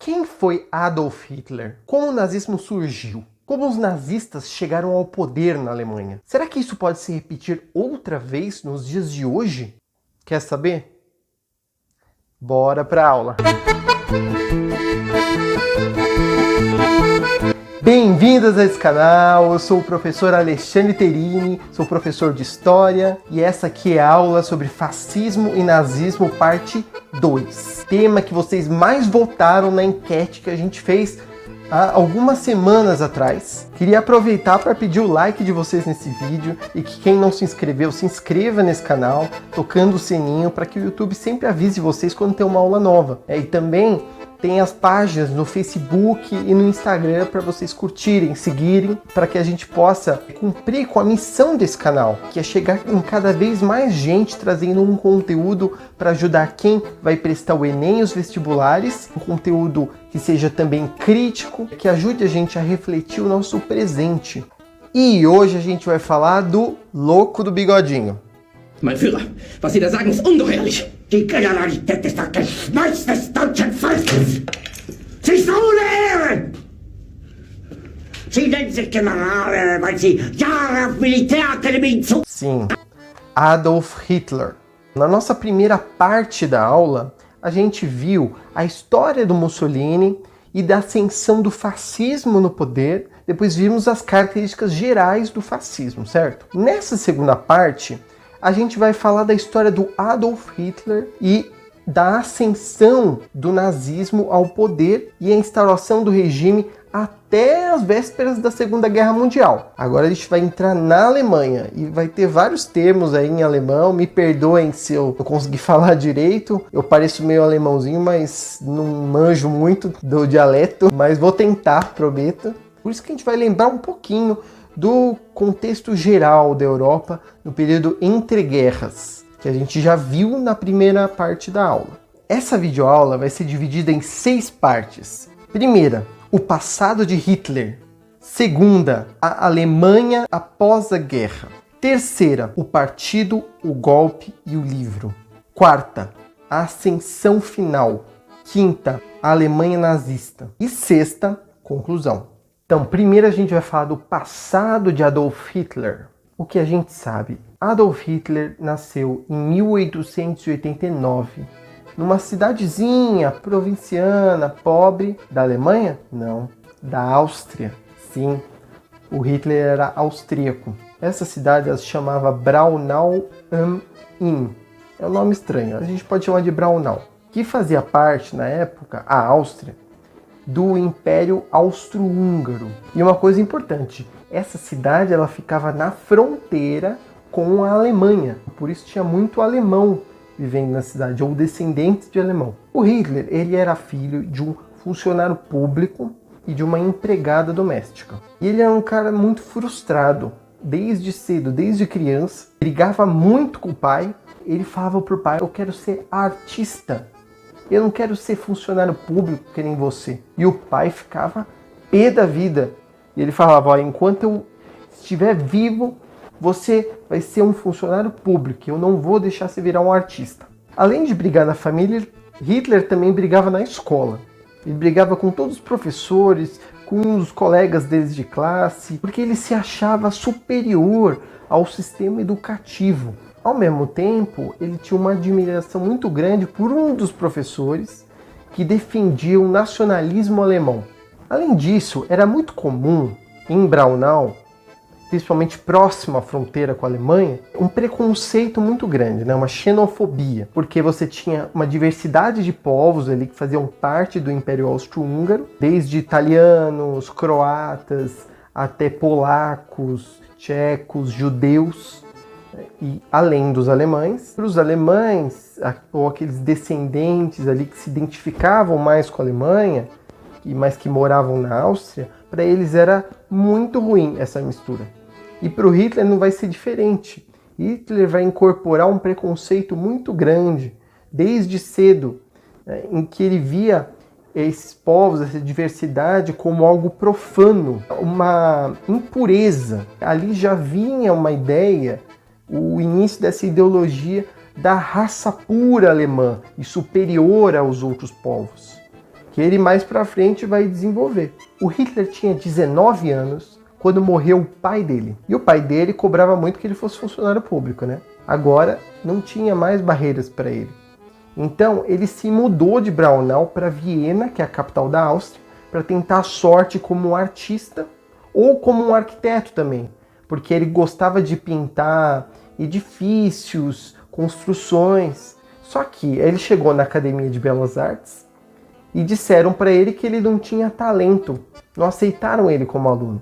Quem foi Adolf Hitler? Como o nazismo surgiu? Como os nazistas chegaram ao poder na Alemanha? Será que isso pode se repetir outra vez nos dias de hoje? Quer saber? Bora pra aula! Bem-vindas a esse canal, eu sou o professor Alexandre Terini, sou professor de História e essa aqui é a aula sobre fascismo e nazismo parte 2. Tema que vocês mais votaram na enquete que a gente fez há algumas semanas atrás. Queria aproveitar para pedir o like de vocês nesse vídeo e que quem não se inscreveu, se inscreva nesse canal, tocando o sininho para que o YouTube sempre avise vocês quando tem uma aula nova. E também tem as páginas no Facebook e no Instagram para vocês curtirem, seguirem, para que a gente possa cumprir com a missão desse canal, que é chegar em cada vez mais gente trazendo um conteúdo para ajudar quem vai prestar o Enem e os vestibulares, um conteúdo que seja também crítico, que ajude a gente a refletir o nosso presente. E hoje a gente vai falar do louco do bigodinho. Mein Führer, was Sie da sagen, ist ungeheuerlich. Die Generalität ist das Geschmeiß des deutschen Volkes. Sie ist ohne Ehre. Sie nennen sich Generale, weil Sie Jahre auf Militärakademien zu... Sim, Adolf Hitler. Na nossa primeira parte da aula, a gente viu a história do Mussolini e da ascensão do fascismo no poder. Depois vimos as características gerais do fascismo, certo? Nessa segunda parte, a gente vai falar da história do Adolf Hitler e da ascensão do nazismo ao poder e a instauração do regime até as vésperas da Segunda Guerra Mundial. Agora a gente vai entrar na Alemanha e vai ter vários termos aí em alemão. Me perdoem se eu conseguir falar direito. Eu pareço meio alemãozinho, mas não manjo muito do dialeto. Mas vou tentar, prometo. Por isso que a gente vai lembrar um pouquinho do contexto geral da Europa no período entre guerras, que a gente já viu na primeira parte da aula. Essa videoaula vai ser dividida em 6 partes. Primeira, o passado de Hitler. Segunda, a Alemanha após a guerra. Terceira, o partido, o golpe e o livro. Quarta, a ascensão final. Quinta, a Alemanha nazista. E sexta, conclusão. Então, primeiro a gente vai falar do passado de Adolf Hitler. O que a gente sabe? Adolf Hitler nasceu em 1889, numa cidadezinha provinciana, pobre, da Alemanha? Não, da Áustria. Sim, o Hitler era austríaco. Essa cidade ela se chamava Braunau am Inn. É um nome estranho, a gente pode chamar de Braunau. Que fazia parte, na época, a Áustria, do Império Austro-Húngaro. E uma coisa importante, essa cidade ela ficava na fronteira com a Alemanha, por isso tinha muito alemão vivendo na cidade, ou descendentes de alemão. O Hitler ele era filho de um funcionário público e de uma empregada doméstica. E ele era um cara muito frustrado, desde cedo, desde criança, brigava muito com o pai. Ele falava pro pai, eu quero ser artista. Eu não quero ser funcionário público que nem você. E o pai ficava pé da vida. E ele falava, ó, enquanto eu estiver vivo, você vai ser um funcionário público. Eu não vou deixar você virar um artista. Além de brigar na família, Hitler também brigava na escola. Ele brigava com todos os professores, com os colegas deles de classe, porque ele se achava superior ao sistema educativo. Ao mesmo tempo, ele tinha uma admiração muito grande por um dos professores que defendia o nacionalismo alemão. Além disso, era muito comum em Braunau, principalmente próximo à fronteira com a Alemanha, um preconceito muito grande, né? Uma xenofobia, porque você tinha uma diversidade de povos ali que faziam parte do Império Austro-Húngaro, desde italianos, croatas, até polacos, tchecos, judeus. E além dos alemães, para os alemães, ou aqueles descendentes ali que se identificavam mais com a Alemanha, mas que moravam na Áustria, para eles era muito ruim essa mistura. E para o Hitler não vai ser diferente. Hitler vai incorporar um preconceito muito grande, desde cedo, em que ele via esses povos, essa diversidade, como algo profano, uma impureza. Ali já vinha uma ideia, o início dessa ideologia da raça pura alemã e superior aos outros povos. que ele mais pra frente vai desenvolver. O Hitler tinha 19 anos quando morreu o pai dele. E o pai dele cobrava muito que ele fosse funcionário público, né? Agora não tinha mais barreiras para ele. Então ele se mudou de Braunau para Viena, que é a capital da Áustria, para tentar a sorte como um artista ou como um arquiteto também, porque ele gostava de pintar edifícios, construções. Só que ele chegou na Academia de Belas Artes e disseram para ele que ele não tinha talento, não aceitaram ele como aluno.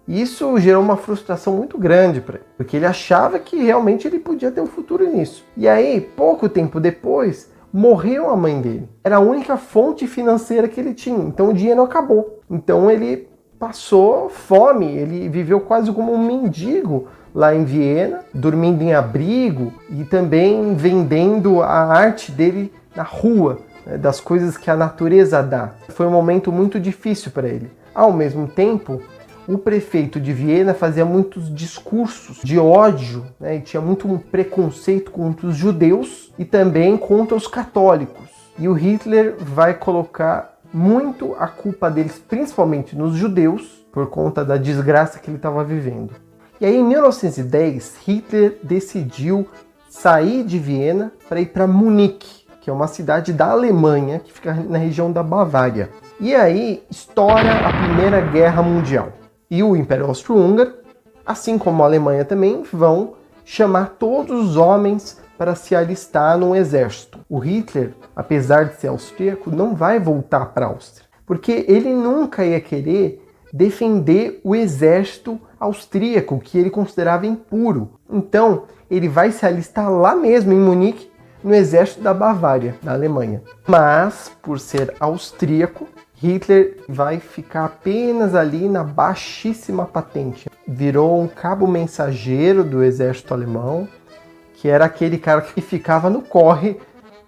Isso gerou uma frustração muito grande para ele, porque ele achava que realmente ele podia ter um futuro nisso. E aí, pouco tempo depois, morreu a mãe dele. Era a única fonte financeira que ele tinha, então o dinheiro acabou. Então ele passou fome, ele viveu quase como um mendigo lá em Viena, dormindo em abrigo e também vendendo a arte dele na rua, né, das coisas que a natureza dá. Foi um momento muito difícil para ele. Ao mesmo tempo, o prefeito de Viena fazia muitos discursos de ódio, né, e tinha muito um preconceito contra os judeus e também contra os católicos. E o Hitler vai colocar muito a culpa deles, principalmente nos judeus, por conta da desgraça que ele estava vivendo. E aí, em 1910, Hitler decidiu sair de Viena para ir para Munique, que é uma cidade da Alemanha, que fica na região da Bavária. E aí, estoura a Primeira Guerra Mundial. E o Império Austro-Húngaro, assim como a Alemanha também, vão chamar todos os homens para se alistar no exército. O Hitler, apesar de ser austríaco, não vai voltar para a Áustria, porque ele nunca ia querer defender o exército austríaco, que ele considerava impuro. Então, ele vai se alistar lá mesmo, em Munique, no exército da Bavária, da Alemanha. Mas, por ser austríaco, Hitler vai ficar apenas ali na baixíssima patente. Virou um cabo mensageiro do exército alemão, que era aquele cara que ficava no corre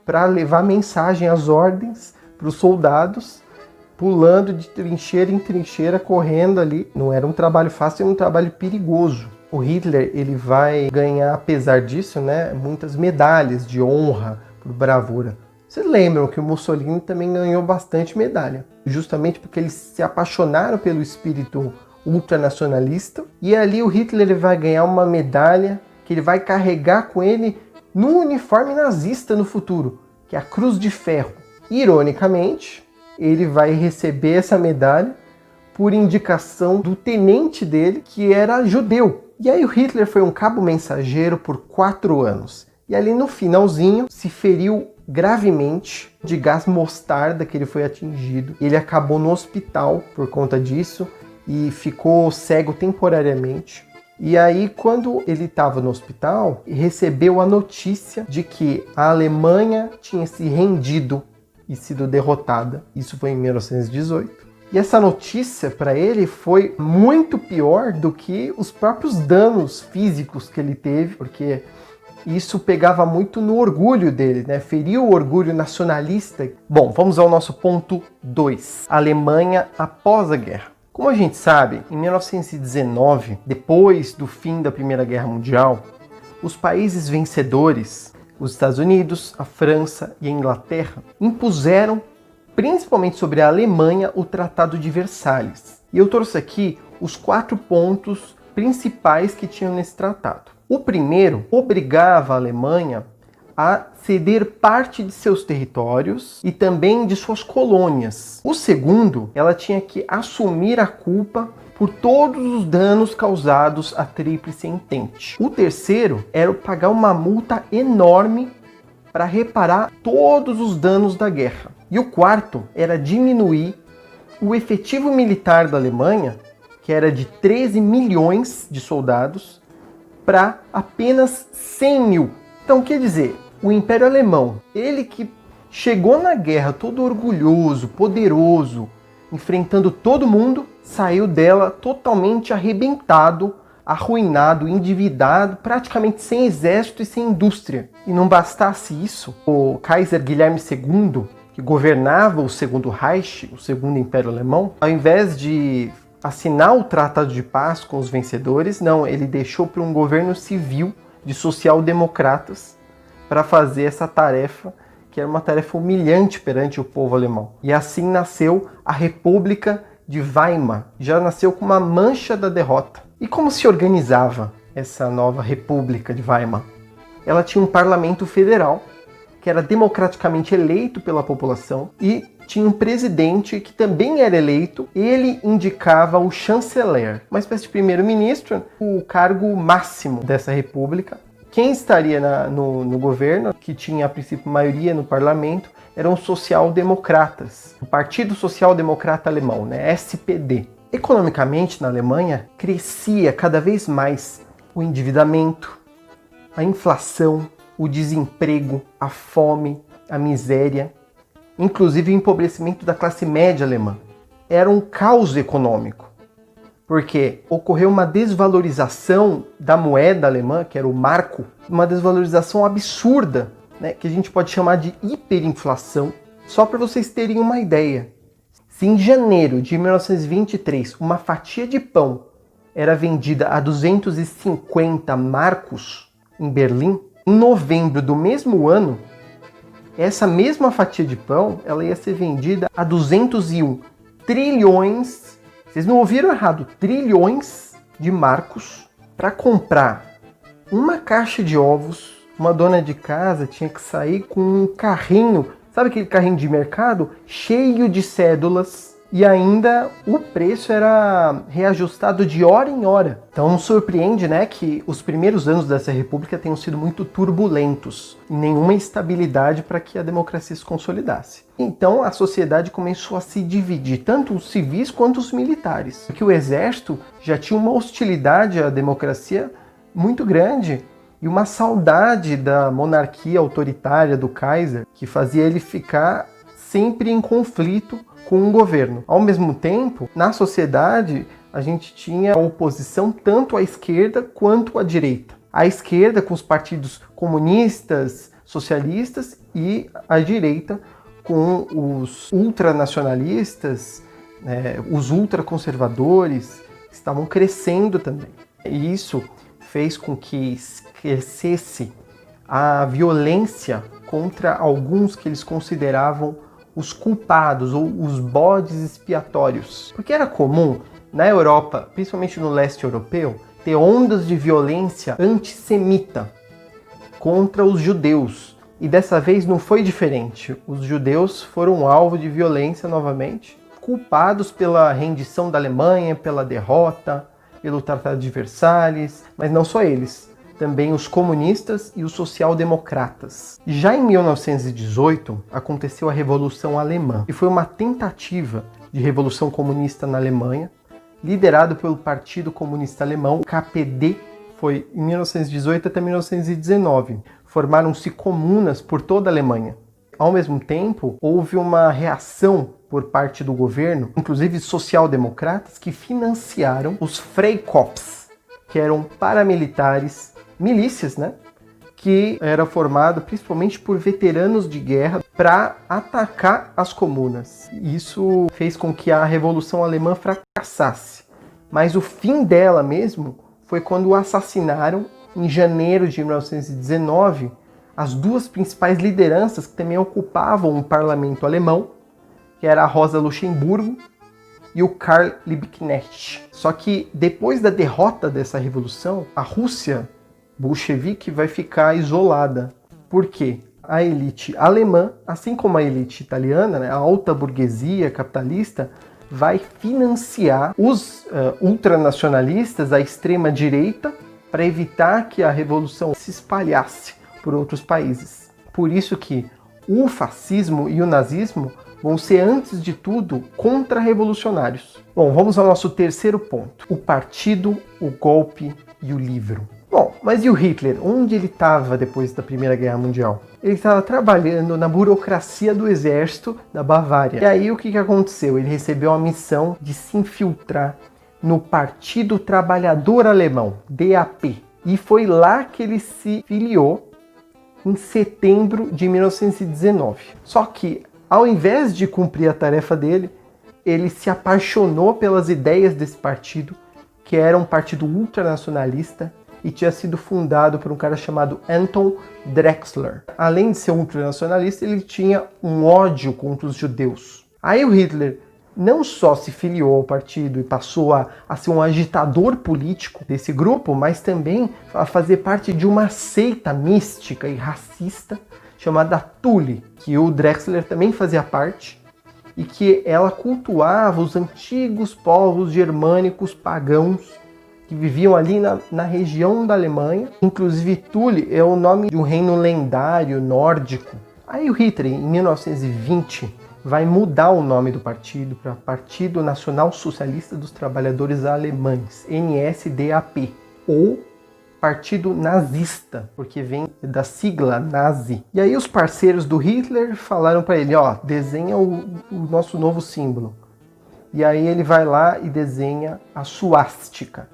para levar mensagem, as ordens para os soldados, pulando de trincheira em trincheira, correndo ali. Não era um trabalho fácil, era um trabalho perigoso. O Hitler, ele vai ganhar, apesar disso, né, muitas medalhas de honra por bravura. Vocês lembram que o Mussolini também ganhou bastante medalha, justamente porque eles se apaixonaram pelo espírito ultranacionalista. E ali o Hitler vai ganhar uma medalha que ele vai carregar com ele no uniforme nazista no futuro, que é a Cruz de Ferro. Ironicamente, ele vai receber essa medalha por indicação do tenente dele, que era judeu. E aí o Hitler foi um cabo mensageiro por 4 anos. E ali no finalzinho se feriu gravemente de gás mostarda, que ele foi atingido. Ele acabou no hospital por conta disso e ficou cego temporariamente. E aí, quando ele estava no hospital, recebeu a notícia de que a Alemanha tinha se rendido e sido derrotada. Isso foi em 1918. E essa notícia para ele foi muito pior do que os próprios danos físicos que ele teve, porque isso pegava muito no orgulho dele, né? Feriu o orgulho nacionalista. Bom, vamos ao nosso ponto 2. Alemanha após a guerra. Como a gente sabe, em 1919, depois do fim da Primeira Guerra Mundial, os países vencedores, os Estados Unidos, a França e a Inglaterra, impuseram, principalmente sobre a Alemanha, o Tratado de Versalhes. E eu trouxe aqui os 4 pontos principais que tinham nesse tratado. O primeiro obrigava a Alemanha a ceder parte de seus territórios e também de suas colônias. O segundo, ela tinha que assumir a culpa por todos os danos causados à Tríplice Entente. O terceiro era pagar uma multa enorme para reparar todos os danos da guerra. E o quarto era diminuir o efetivo militar da Alemanha, que era de 13 milhões de soldados, para apenas 100 mil. Então, quer dizer, o Império Alemão, ele que chegou na guerra todo orgulhoso, poderoso, enfrentando todo mundo, saiu dela totalmente arrebentado, arruinado, endividado, praticamente sem exército e sem indústria. E não bastasse isso, o Kaiser Guilherme II, que governava o Segundo Reich, o Segundo Império Alemão, ao invés de assinar o Tratado de Paz com os vencedores, não, ele deixou para um governo civil de social-democratas para fazer essa tarefa, que que era uma tarefa humilhante perante o povo alemão. E assim nasceu a República de Weimar. Já nasceu com uma mancha da derrota. E como se organizava essa nova República de Weimar? Ela tinha um parlamento federal, que era democraticamente eleito pela população, e tinha um presidente que também era eleito. Ele indicava o chanceler, uma espécie de primeiro-ministro, o cargo máximo dessa república. Quem estaria no governo, que tinha a princípio maioria no parlamento, eram os social-democratas, o Partido Social-Democrata Alemão, né? SPD. Economicamente, na Alemanha, crescia cada vez mais o endividamento, a inflação, o desemprego, a fome, a miséria, inclusive o empobrecimento da classe média alemã. Era um caos econômico, porque ocorreu uma desvalorização da moeda alemã, que era o marco, uma desvalorização absurda, né, que a gente pode chamar de hiperinflação. Só para vocês terem uma ideia, se em janeiro de 1923 uma fatia de pão era vendida a 250 marcos em Berlim, em novembro do mesmo ano, essa mesma fatia de pão ela ia ser vendida a 201 trilhões, vocês não ouviram errado, trilhões de marcos. Para comprar uma caixa de ovos, uma dona de casa tinha que sair com um carrinho, sabe aquele carrinho de mercado? Cheio de cédulas. E ainda o preço era reajustado de hora em hora. Então não surpreende, né, que os primeiros anos dessa república tenham sido muito turbulentos. E nenhuma estabilidade para que a democracia se consolidasse. Então a sociedade começou a se dividir, tanto os civis quanto os militares. Porque o exército já tinha uma hostilidade à democracia muito grande. E uma saudade da monarquia autoritária do Kaiser, que fazia ele ficar sempre em conflito com o governo. Ao mesmo tempo, na sociedade, a gente tinha a oposição tanto à esquerda quanto à direita. A esquerda com os partidos comunistas, socialistas, e a direita com os ultranacionalistas, os ultraconservadores, que estavam crescendo também. E isso fez com que crescesse a violência contra alguns que eles consideravam os culpados ou os bodes expiatórios. Porque era comum na Europa, principalmente no leste europeu, ter ondas de violência antissemita contra os judeus. E dessa vez não foi diferente. Os judeus foram alvo de violência novamente, culpados pela rendição da Alemanha, pela derrota, pelo Tratado de Versalhes, mas não só eles. Também os comunistas e os social-democratas. Já em 1918, aconteceu a Revolução Alemã, e foi uma tentativa de revolução comunista na Alemanha, liderado pelo Partido Comunista Alemão, KPD, foi em 1918 até 1919. Formaram-se comunas por toda a Alemanha. Ao mesmo tempo, houve uma reação por parte do governo, inclusive social-democratas, que financiaram os Freikorps, que eram paramilitares, milícias, né? Que era formado principalmente por veteranos de guerra para atacar as comunas. Isso fez com que a Revolução Alemã fracassasse. Mas o fim dela mesmo foi quando assassinaram, em janeiro de 1919, as duas principais lideranças que também ocupavam o parlamento alemão, que era a Rosa Luxemburgo e o Karl Liebknecht. Só que depois da derrota dessa revolução, a Rússia bolchevique vai ficar isolada. Por quê? A elite alemã, assim como a elite italiana, né, a alta burguesia capitalista, vai financiar os ultranacionalistas, a extrema-direita, para evitar que a revolução se espalhasse por outros países. Por isso que o fascismo e o nazismo vão ser, antes de tudo, contra-revolucionários. Bom, vamos ao nosso terceiro ponto. O partido, o golpe e o livro. Bom, mas e o Hitler? Onde ele estava depois da Primeira Guerra Mundial? Ele estava trabalhando na burocracia do exército da Bavária. E aí o que aconteceu? Ele recebeu a missão de se infiltrar no Partido Trabalhador Alemão, DAP. E foi lá que ele se filiou em setembro de 1919. Só que, ao invés de cumprir a tarefa dele, ele se apaixonou pelas ideias desse partido, que era um partido ultranacionalista, e tinha sido fundado por um cara chamado Anton Drexler. Além de ser um ultranacionalista, ele tinha um ódio contra os judeus. Aí o Hitler não só se filiou ao partido e passou a ser um agitador político desse grupo, mas também a fazer parte de uma seita mística e racista chamada Thule, que o Drexler também fazia parte, e que ela cultuava os antigos povos germânicos pagãos que viviam ali na região da Alemanha. Inclusive, Thule é o nome de um reino lendário nórdico. Aí o Hitler, em 1920, vai mudar o nome do partido para Partido Nacional Socialista dos Trabalhadores Alemães, NSDAP, ou Partido Nazista, porque vem da sigla nazi. E aí os parceiros do Hitler falaram para ele, ó, desenha o nosso novo símbolo. E aí ele vai lá e desenha a suástica.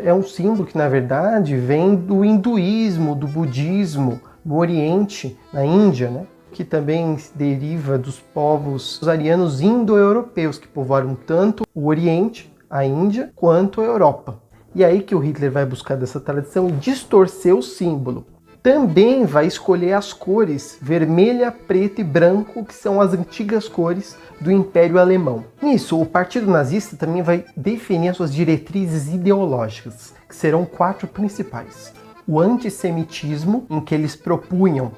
É um símbolo que, na verdade, vem do hinduísmo, do budismo, no Oriente, na Índia, né? Que também deriva dos povos arianos indo-europeus, que povoaram tanto o Oriente, a Índia, quanto a Europa. E aí que o Hitler vai buscar dessa tradição e distorcer o símbolo. Também vai escolher as cores vermelha, preto e branco, que são as antigas cores do Império Alemão. Nisso, o Partido Nazista também vai definir as suas diretrizes ideológicas, que serão 4 principais. O antissemitismo, em que eles propunham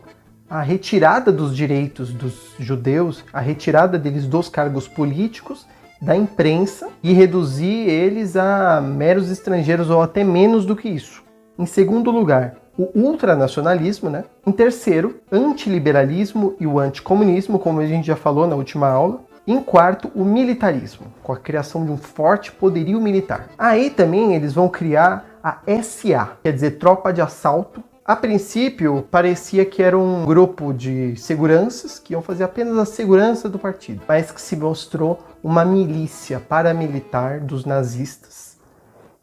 a retirada dos direitos dos judeus, a retirada deles dos cargos políticos, da imprensa, e reduzir eles a meros estrangeiros ou até menos do que isso. Em segundo lugar, o ultranacionalismo, né? Em terceiro, antiliberalismo e o anticomunismo, como a gente já falou na última aula. Em quarto, o militarismo, com a criação de um forte poderio militar. Aí também eles vão criar a SA, quer dizer, tropa de assalto. A princípio, parecia que era um grupo de seguranças que iam fazer apenas a segurança do partido, mas que se mostrou uma milícia paramilitar dos nazistas,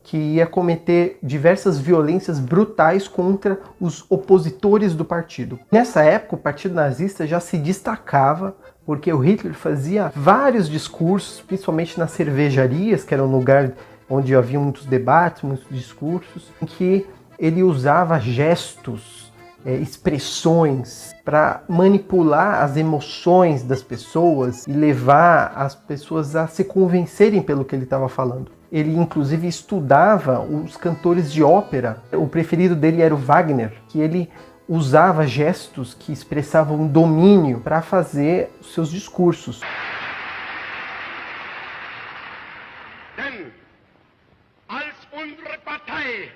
que ia cometer diversas violências brutais contra os opositores do partido. Nessa época, o Partido Nazista já se destacava porque o Hitler fazia vários discursos, principalmente nas cervejarias, que era um lugar onde havia muitos debates, muitos discursos, em que ele usava gestos, expressões para manipular as emoções das pessoas e levar as pessoas a se convencerem pelo que ele estava falando. Ele inclusive estudava os cantores de ópera. O preferido dele era o Wagner, que ele usava gestos que expressavam domínio para fazer os seus discursos. Denn als unsere Partei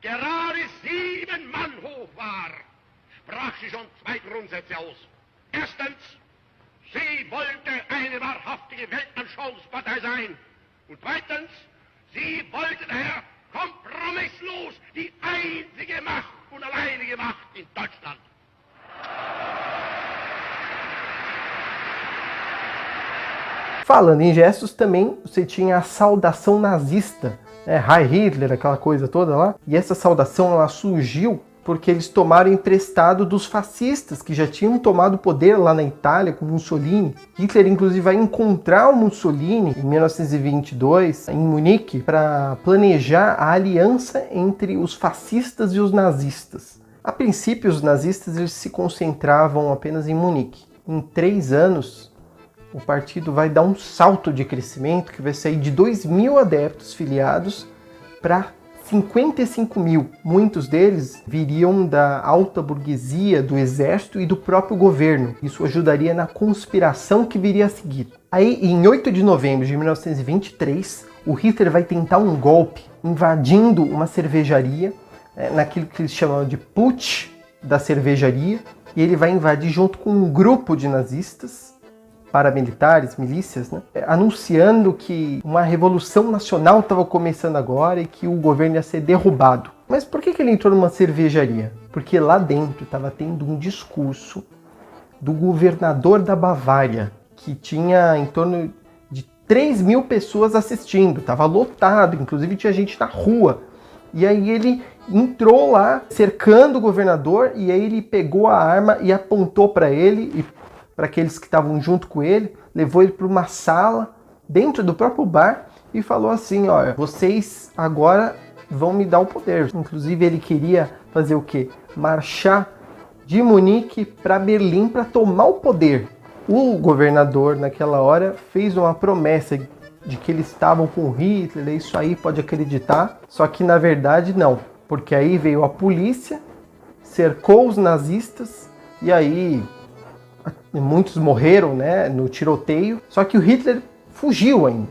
gerade 7 Mann hoch war, sprach sie schon 2 Grundsätze aus. Erstens, sie wollte eine wahrhaftige Weltanschauungspartei sein. Und zweitens, sie wollte daher kompromisslos die einzige Macht und alleinige Macht in Deutschland. Falando em gestos, também você tinha a saudação nazista, Heil Hitler, aquela coisa toda lá. E essa saudação ela surgiu porque eles tomaram emprestado dos fascistas que já tinham tomado poder lá na Itália com Mussolini. Hitler inclusive vai encontrar o Mussolini em 1922 em Munique para planejar a aliança entre os fascistas e os nazistas. A princípio os nazistas eles se concentravam apenas em Munique. Em 3 anos o partido vai dar um salto de crescimento que vai sair de 2.000 adeptos filiados para 55.000. Muitos deles viriam da alta burguesia, do exército e do próprio governo. Isso ajudaria na conspiração que viria a seguir. Aí, em 8 de novembro de 1923, o Hitler vai tentar um golpe, invadindo uma cervejaria, naquilo que eles chamavam de putsch da cervejaria, e ele vai invadir junto com um grupo de nazistas, paramilitares, milícias, anunciando que uma revolução nacional estava começando agora e que o governo ia ser derrubado. Mas por que ele entrou numa cervejaria? Porque lá dentro estava tendo um discurso do governador da Bavária, que tinha em torno de 3.000 pessoas assistindo, estava lotado, inclusive tinha gente na rua. E aí ele entrou lá, cercando o governador, e aí ele pegou a arma e apontou para ele e para aqueles que estavam junto com ele, levou ele para uma sala dentro do próprio bar e falou assim, olha, vocês agora vão me dar o poder. Inclusive ele queria fazer o quê? Marchar de Munique para Berlim para tomar o poder. O governador naquela hora fez uma promessa de que eles estavam com Hitler, isso aí pode acreditar, só que na verdade não, porque aí veio a polícia, cercou os nazistas e aí muitos morreram, né, no tiroteio, só que o Hitler fugiu ainda.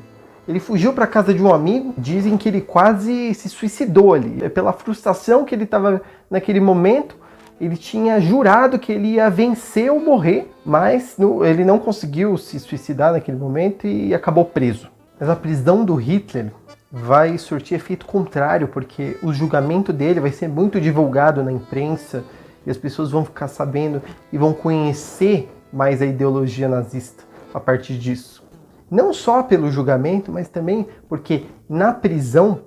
Ele fugiu para casa de um amigo, dizem que ele quase se suicidou ali, pela frustração que ele estava naquele momento. Ele tinha jurado que ele ia vencer ou morrer, mas ele não conseguiu se suicidar naquele momento e acabou preso. Mas a prisão do Hitler vai surtir efeito contrário, porque o julgamento dele vai ser muito divulgado na imprensa e as pessoas vão ficar sabendo e vão conhecer mais a ideologia nazista a partir disso. Não só pelo julgamento, mas também porque na prisão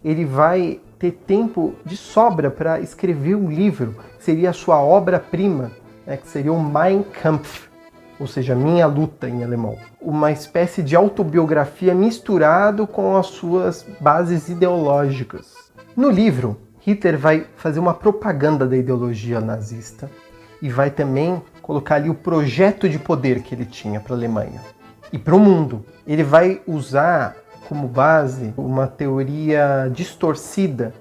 ele vai ter tempo de sobra para escrever um livro, que seria a sua obra-prima, né, que seria o Mein Kampf, ou seja, Minha Luta em alemão. Uma espécie de autobiografia misturado com as suas bases ideológicas. No livro, Hitler vai fazer uma propaganda da ideologia nazista e vai também colocar ali o projeto de poder que ele tinha para a Alemanha e para o mundo. Ele vai usar como base uma teoria distorcida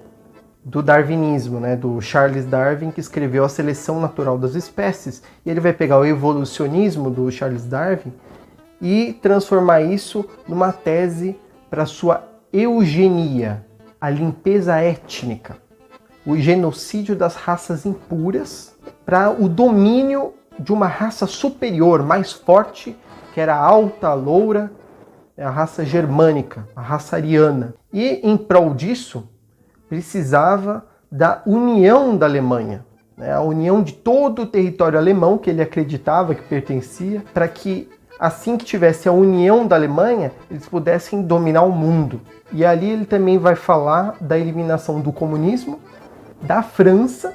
do darwinismo, né, do Charles Darwin, que escreveu A Seleção Natural das Espécies, e ele vai pegar o evolucionismo do Charles Darwin e transformar isso numa tese para sua eugenia, a limpeza étnica, o genocídio das raças impuras para o domínio de uma raça superior, mais forte, que era a alta, loura, a raça germânica, a raça ariana. E em prol disso, precisava da união da Alemanha, né? A união de todo o território alemão que ele acreditava que pertencia, para que assim que tivesse a união da Alemanha, eles pudessem dominar o mundo. E ali ele também vai falar da eliminação do comunismo, da França,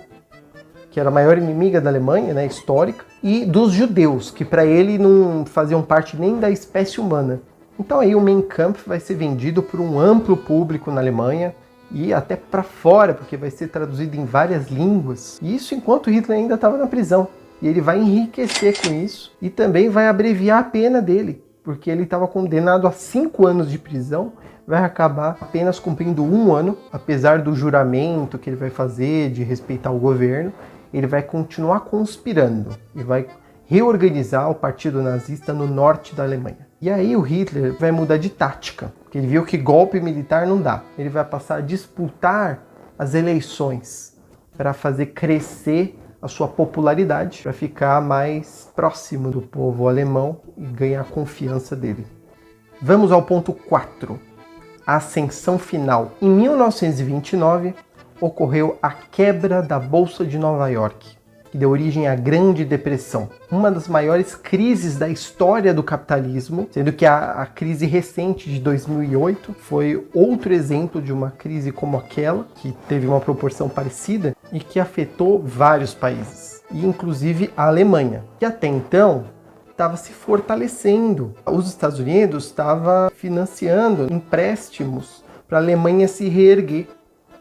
que era a maior inimiga da Alemanha, né, histórica, e dos judeus, que para ele não faziam parte nem da espécie humana. Então aí o Mein Kampf vai ser vendido por um amplo público na Alemanha e até para fora, porque vai ser traduzido em várias línguas. E isso enquanto Hitler ainda estava na prisão. E ele vai enriquecer com isso e também vai abreviar a pena dele, porque ele estava condenado a 5 anos de prisão, vai acabar apenas cumprindo 1 ano, apesar do juramento que ele vai fazer de respeitar o governo. Ele vai continuar conspirando e vai reorganizar o partido nazista no norte da Alemanha. E aí o Hitler vai mudar de tática, porque ele viu que golpe militar não dá. Ele vai passar a disputar as eleições para fazer crescer a sua popularidade, para ficar mais próximo do povo alemão e ganhar a confiança dele. Vamos ao ponto 4, a ascensão final. Em 1929, ocorreu a quebra da Bolsa de Nova York, que deu origem à Grande Depressão, uma das maiores crises da história do capitalismo, sendo que a crise recente de 2008 foi outro exemplo de uma crise como aquela, que teve uma proporção parecida e que afetou vários países, e inclusive a Alemanha, que até então estava se fortalecendo. Os Estados Unidos estavam financiando empréstimos para a Alemanha se reerguer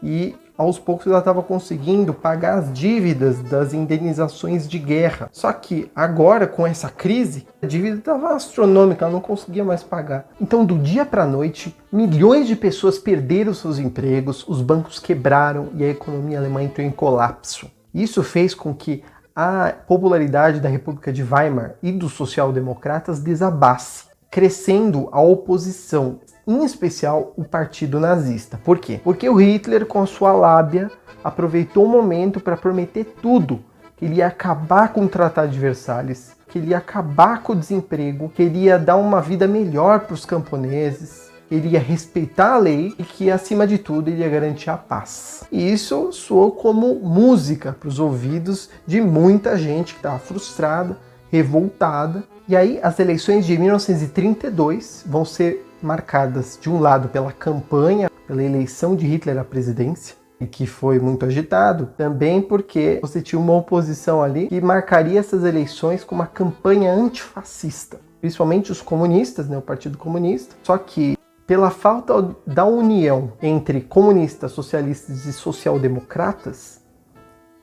e aos poucos ela estava conseguindo pagar as dívidas das indenizações de guerra. Só que agora, com essa crise, a dívida estava astronômica, ela não conseguia mais pagar. Então, do dia para a noite, milhões de pessoas perderam seus empregos, os bancos quebraram e a economia alemã entrou em colapso. Isso fez com que a popularidade da República de Weimar e dos social-democratas desabasse, crescendo a oposição, em especial o partido nazista. Por quê? Porque o Hitler, com a sua lábia, aproveitou o momento para prometer tudo, que ele ia acabar com o Tratado de Versalhes, que ele ia acabar com o desemprego, que ele ia dar uma vida melhor para os camponeses, que ele ia respeitar a lei e que, acima de tudo, ele ia garantir a paz. E isso soou como música para os ouvidos de muita gente que estava frustrada, revoltada. E aí as eleições de 1932 vão ser marcadas, de um lado, pela campanha, pela eleição de Hitler à presidência, e que foi muito agitado, também porque você tinha uma oposição ali que marcaria essas eleições com uma campanha antifascista, principalmente os comunistas, né, o Partido Comunista. Só que pela falta da união entre comunistas, socialistas e social-democratas,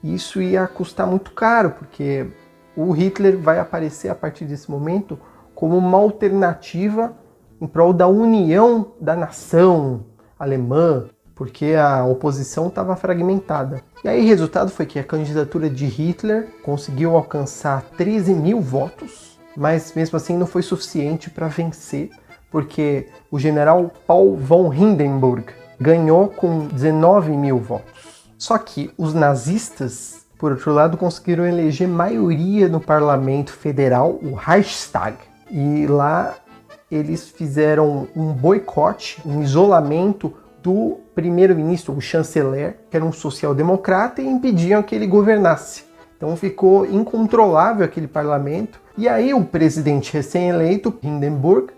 isso ia custar muito caro, porque o Hitler vai aparecer a partir desse momento como uma alternativa em prol da união da nação alemã, porque a oposição estava fragmentada. E aí o resultado foi que a candidatura de Hitler conseguiu alcançar 13 mil votos, mas mesmo assim não foi suficiente para vencer, porque o general Paul von Hindenburg ganhou com 19 mil votos. Só que os nazistas, por outro lado, conseguiram eleger maioria no parlamento federal, o Reichstag. E lá eles fizeram um boicote, um isolamento do primeiro-ministro, o chanceler, que era um social-democrata, e impediam que ele governasse. Então ficou incontrolável aquele parlamento. E aí o presidente recém-eleito, Hindenburg,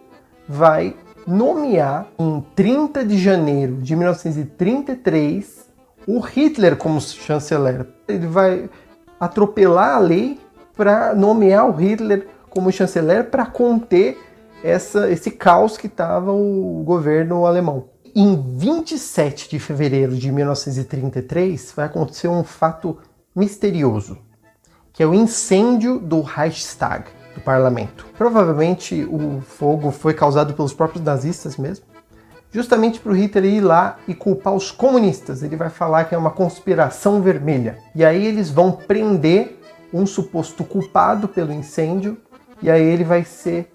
vai nomear em 30 de janeiro de 1933 o Hitler como chanceler. Ele vai atropelar a lei para nomear o Hitler como chanceler para conter esse caos que estava o governo alemão. Em 27 de fevereiro de 1933 vai acontecer um fato misterioso, que é o incêndio do Reichstag, do parlamento. Provavelmente o fogo foi causado pelos próprios nazistas mesmo, justamente para o Hitler ir lá e culpar os comunistas. Ele vai falar que é uma conspiração vermelha. E aí eles vão prender um suposto culpado pelo incêndio, e aí ele vai ser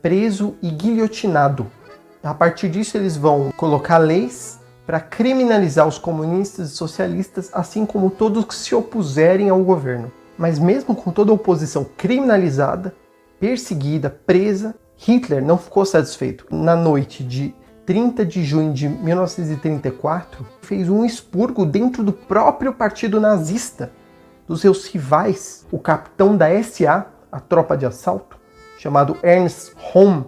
preso e guilhotinado. A partir disso eles vão colocar leis para criminalizar os comunistas e socialistas, assim como todos que se opuserem ao governo. Mas mesmo com toda a oposição criminalizada, perseguida, presa, Hitler não ficou satisfeito. Na noite de 30 de junho de 1934, fez um expurgo dentro do próprio partido nazista, dos seus rivais, o capitão da SA, a tropa de assalto, chamado Ernst Röhm,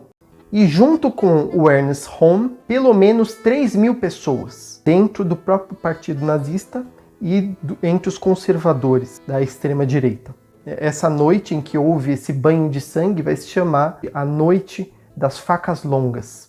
e junto com o Ernst Röhm, pelo menos 3 mil pessoas dentro do próprio partido nazista e entre os conservadores da extrema-direita. Essa noite em que houve esse banho de sangue vai se chamar a Noite das Facas Longas.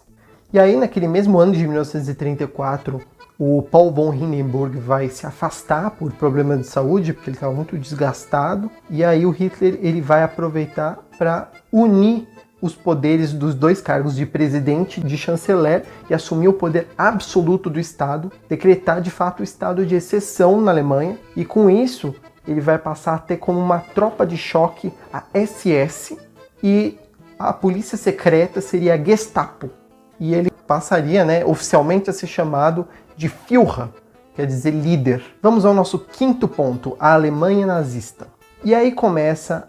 E aí, naquele mesmo ano de 1934, o Paul von Hindenburg vai se afastar por problema de saúde, porque ele estava muito desgastado. E aí o Hitler ele vai aproveitar para unir os poderes dos dois cargos de presidente e de chanceler e assumir o poder absoluto do Estado, decretar de fato o estado de exceção na Alemanha, e com isso ele vai passar a ter como uma tropa de choque a SS, e a polícia secreta seria a Gestapo, e ele passaria, oficialmente a ser chamado de Führer, quer dizer líder. Vamos ao nosso quinto ponto, a Alemanha nazista. E aí começa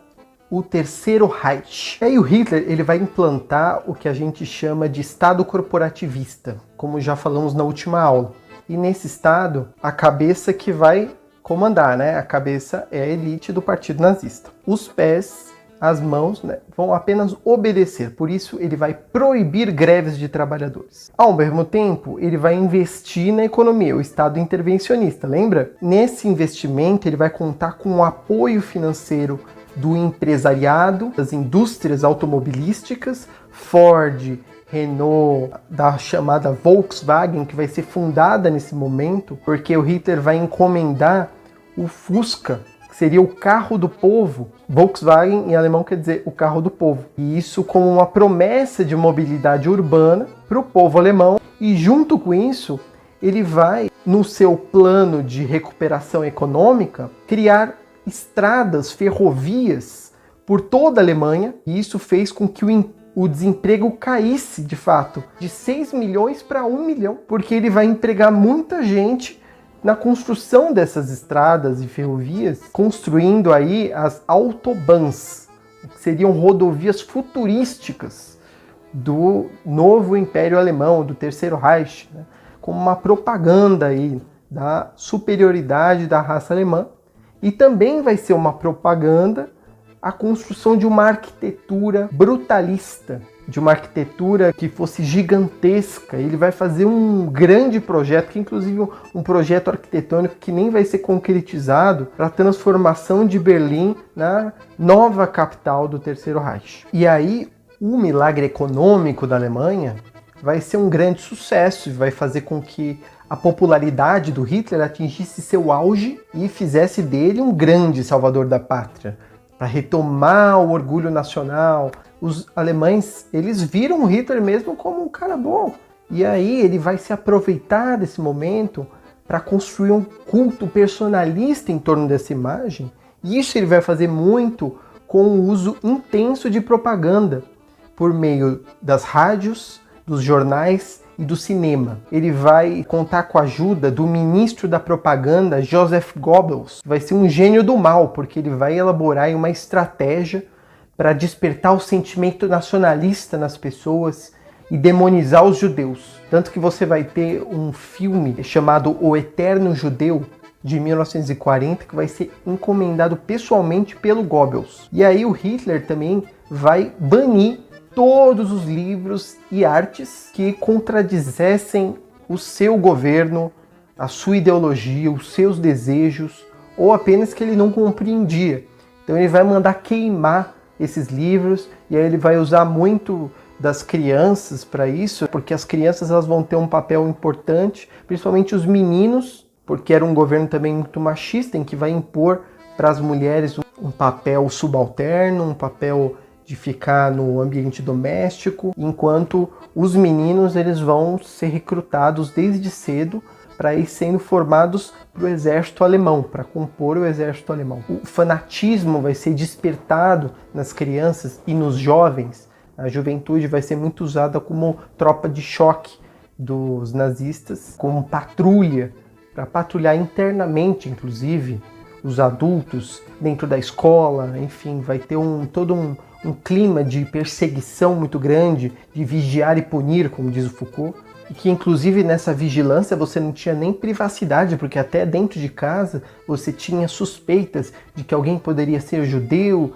o Terceiro Reich. E aí o Hitler ele vai implantar o que a gente chama de Estado corporativista, como já falamos na última aula. E nesse Estado, a cabeça que vai comandar, a cabeça é a elite do partido nazista. Os pés, as mãos, vão apenas obedecer. Por isso ele vai proibir greves de trabalhadores. Ao mesmo tempo, ele vai investir na economia, o Estado intervencionista, lembra? Nesse investimento ele vai contar com o apoio financeiro do empresariado, das indústrias automobilísticas, Ford, Renault, da chamada Volkswagen, que vai ser fundada nesse momento, porque o Hitler vai encomendar o Fusca, que seria o carro do povo. Volkswagen em alemão quer dizer o carro do povo. E isso como uma promessa de mobilidade urbana para o povo alemão. E junto com isso, ele vai, no seu plano de recuperação econômica, criar estradas, ferrovias por toda a Alemanha, e isso fez com que o desemprego caísse, de fato, de 6 milhões para 1 milhão, porque ele vai empregar muita gente na construção dessas estradas e ferrovias, construindo aí as Autobahns, que seriam rodovias futurísticas do novo Império Alemão, do Terceiro Reich, como uma propaganda aí da superioridade da raça alemã. E também vai ser uma propaganda a construção de uma arquitetura brutalista, de uma arquitetura que fosse gigantesca. Ele vai fazer um grande projeto, que inclusive um projeto arquitetônico que nem vai ser concretizado, para a transformação de Berlim na nova capital do Terceiro Reich. E aí, o milagre econômico da Alemanha vai ser um grande sucesso e vai fazer com que a popularidade do Hitler atingisse seu auge e fizesse dele um grande salvador da pátria, para retomar o orgulho nacional. Os alemães, eles viram o Hitler mesmo como um cara bom. E aí ele vai se aproveitar desse momento para construir um culto personalista em torno dessa imagem. E isso ele vai fazer muito com o uso intenso de propaganda, por meio das rádios, dos jornais e do cinema. Ele vai contar com a ajuda do ministro da propaganda, Joseph Goebbels. Vai ser um gênio do mal, porque ele vai elaborar uma estratégia para despertar o sentimento nacionalista nas pessoas e demonizar os judeus. Tanto que você vai ter um filme chamado O Eterno Judeu, de 1940, que vai ser encomendado pessoalmente pelo Goebbels. E aí o Hitler também vai banir todos os livros e artes que contradizessem o seu governo, a sua ideologia, os seus desejos, ou apenas que ele não compreendia. Então ele vai mandar queimar esses livros, e aí ele vai usar muito das crianças para isso, porque as crianças elas vão ter um papel importante, principalmente os meninos, porque era um governo também muito machista, em que vai impor para as mulheres um papel subalterno, um papel de ficar no ambiente doméstico, enquanto os meninos eles vão ser recrutados desde cedo para ir sendo formados para o exército alemão, para compor o exército alemão. O fanatismo vai ser despertado nas crianças e nos jovens. A juventude vai ser muito usada como tropa de choque dos nazistas, como patrulha, para patrulhar internamente, inclusive, os adultos dentro da escola. Enfim, vai ter todo um clima de perseguição muito grande, de vigiar e punir, como diz o Foucault, e que inclusive nessa vigilância você não tinha nem privacidade, porque até dentro de casa você tinha suspeitas de que alguém poderia ser judeu,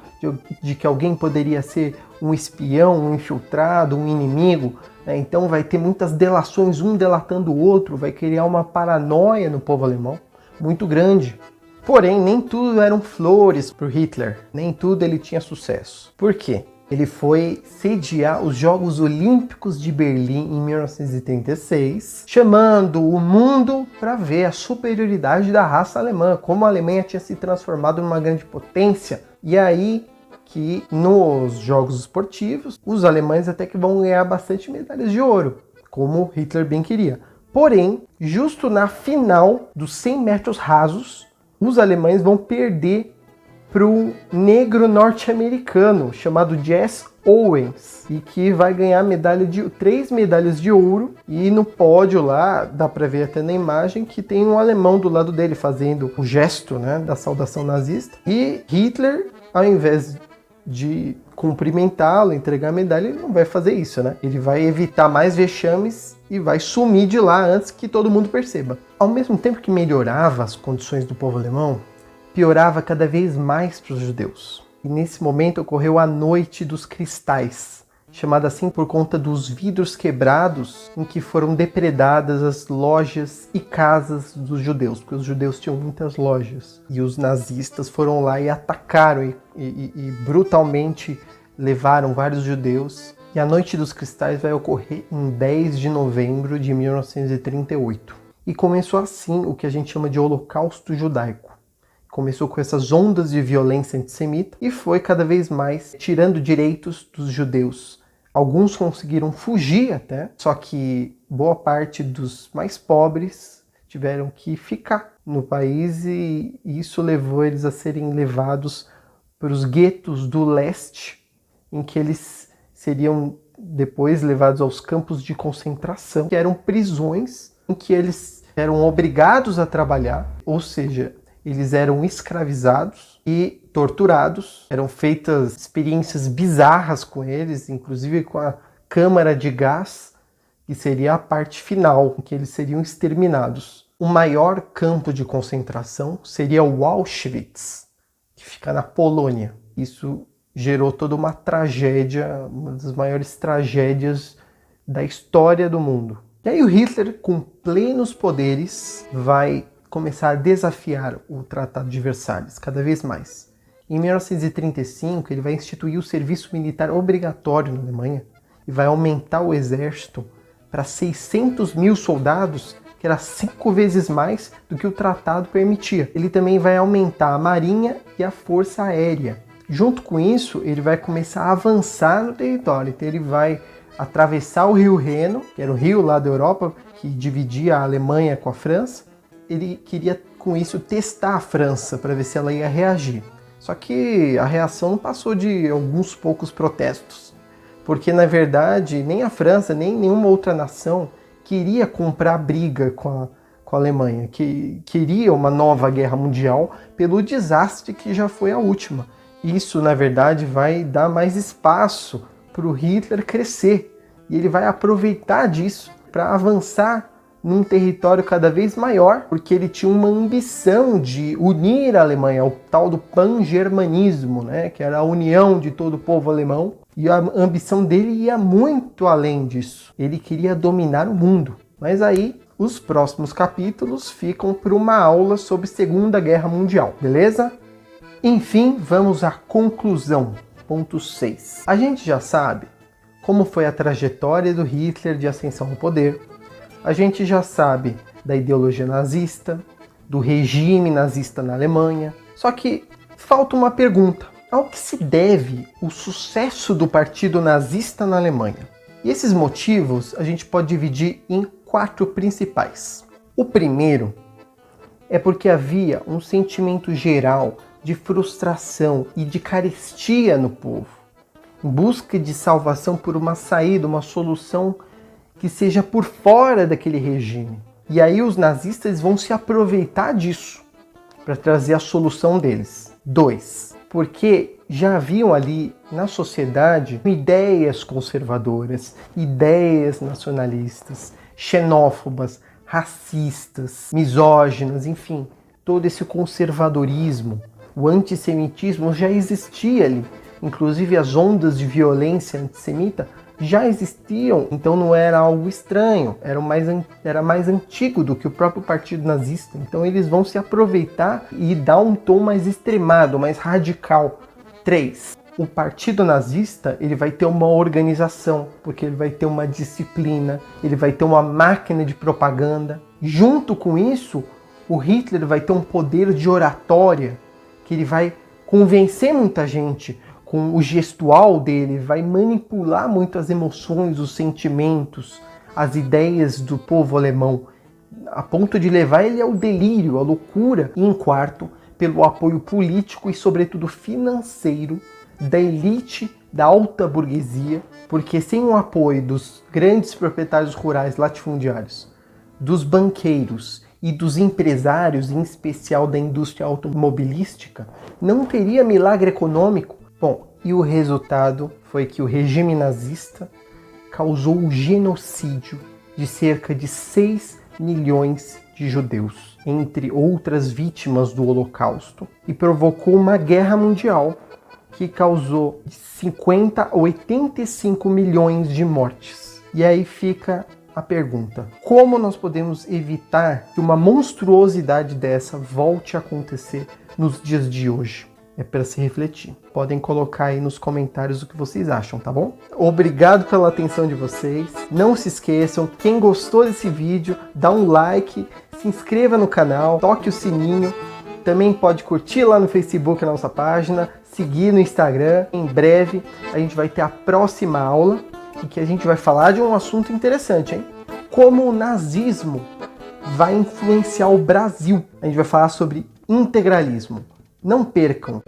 de que alguém poderia ser um espião, um infiltrado, um inimigo. Então vai ter muitas delações, um delatando o outro, vai criar uma paranoia no povo alemão muito grande. Porém, nem tudo eram flores para o Hitler, nem tudo ele tinha sucesso. Por quê? Ele foi sediar os Jogos Olímpicos de Berlim em 1936, chamando o mundo para ver a superioridade da raça alemã, como a Alemanha tinha se transformado numa grande potência. E aí que nos jogos esportivos, os alemães até que vão ganhar bastante medalhas de ouro, como Hitler bem queria. Porém, justo na final dos 100 metros rasos, os alemães vão perder para um negro norte-americano chamado Jesse Owens, e que vai ganhar 3 medalhas de ouro, e no pódio lá, dá para ver até na imagem, que tem um alemão do lado dele fazendo o gesto, né, da saudação nazista, e Hitler, ao invés de cumprimentá-lo, entregar a medalha, ele não vai fazer isso, né? Ele vai evitar mais vexames e vai sumir de lá antes que todo mundo perceba. Ao mesmo tempo que melhorava as condições do povo alemão, piorava cada vez mais para os judeus. E nesse momento ocorreu a Noite dos Cristais, chamada assim por conta dos vidros quebrados em que foram depredadas as lojas e casas dos judeus, porque os judeus tinham muitas lojas. E os nazistas foram lá e atacaram e brutalmente levaram vários judeus. E a Noite dos Cristais vai ocorrer em 10 de novembro de 1938. E começou assim o que a gente chama de Holocausto Judaico. Começou com essas ondas de violência antissemita e foi cada vez mais tirando direitos dos judeus. Alguns conseguiram fugir até, só que boa parte dos mais pobres tiveram que ficar no país, e isso levou eles a serem levados para os guetos do leste, em que eles seriam depois levados aos campos de concentração, que eram prisões em que eles eram obrigados a trabalhar, ou seja, eles eram escravizados e torturados. Eram feitas experiências bizarras com eles, inclusive com a câmara de gás, que seria a parte final, em que eles seriam exterminados. O maior campo de concentração seria o Auschwitz, que fica na Polônia. Isso gerou toda uma tragédia, uma das maiores tragédias da história do mundo. E aí o Hitler, com plenos poderes, vai começar a desafiar o Tratado de Versalhes cada vez mais. Em 1935, ele vai instituir o serviço militar obrigatório na Alemanha e vai aumentar o exército para 600 mil soldados, que era 5 vezes mais do que o tratado permitia. Ele também vai aumentar a marinha e a força aérea. Junto com isso, ele vai começar a avançar no território. Então ele vai atravessar o rio Reno, que era o rio lá da Europa, que dividia a Alemanha com a França. Ele queria, com isso, testar a França para ver se ela ia reagir. Só que a reação não passou de alguns poucos protestos. Porque, na verdade, nem a França, nem nenhuma outra nação queria comprar briga com a Alemanha, que queria uma nova guerra mundial pelo desastre que já foi a última. Isso, na verdade, vai dar mais espaço para o Hitler crescer. E ele vai aproveitar disso para avançar num território cada vez maior, porque ele tinha uma ambição de unir a Alemanha, o tal do pan-germanismo, né? Que era a união de todo o povo alemão. E a ambição dele ia muito além disso. Ele queria dominar o mundo. Mas aí, os próximos capítulos ficam para uma aula sobre Segunda Guerra Mundial, beleza? Enfim, vamos à conclusão. Ponto 6. A gente já sabe como foi a trajetória do Hitler de ascensão ao poder. A gente já sabe da ideologia nazista, do regime nazista na Alemanha. Só que falta uma pergunta. Ao que se deve o sucesso do partido nazista na Alemanha? E esses motivos a gente pode dividir em 4 principais. O primeiro é porque havia um sentimento geral de frustração e de carestia no povo, em busca de salvação por uma saída, uma solução que seja por fora daquele regime. E aí os nazistas vão se aproveitar disso para trazer a solução deles. 2. Porque já haviam ali na sociedade ideias conservadoras, ideias nacionalistas, xenófobas, racistas, misóginas, enfim, todo esse conservadorismo. O antissemitismo já existia ali, inclusive as ondas de violência antissemita já existiam, então não era algo estranho, era mais antigo do que o próprio partido nazista. Então eles vão se aproveitar e dar um tom mais extremado, mais radical. 3. O partido nazista ele vai ter uma organização, porque ele vai ter uma disciplina, ele vai ter uma máquina de propaganda. Junto com isso, o Hitler vai ter um poder de oratória, que ele vai convencer muita gente com o gestual dele, vai manipular muito as emoções, os sentimentos, as ideias do povo alemão, a ponto de levar ele ao delírio, à loucura. E em 4, pelo apoio político e, sobretudo, financeiro da elite da alta burguesia, porque sem o apoio dos grandes proprietários rurais latifundiários, dos banqueiros e dos empresários, em especial da indústria automobilística, não teria milagre econômico. Bom, e o resultado foi que o regime nazista causou o genocídio de cerca de 6 milhões de judeus, entre outras vítimas do Holocausto, e provocou uma guerra mundial que causou de 50 a 85 milhões de mortes. E aí fica a pergunta: como nós podemos evitar que uma monstruosidade dessa volte a acontecer nos dias de hoje? É para se refletir. Podem colocar aí nos comentários o que vocês acham, tá bom? Obrigado pela atenção de vocês. Não se esqueçam, quem gostou desse vídeo, dá um like, se inscreva no canal, toque o sininho. Também pode curtir lá no Facebook a nossa página, seguir no Instagram. Em breve a gente vai ter a próxima aula, em que a gente vai falar de um assunto interessante, hein? Como o nazismo vai influenciar o Brasil. A gente vai falar sobre integralismo. Não percam!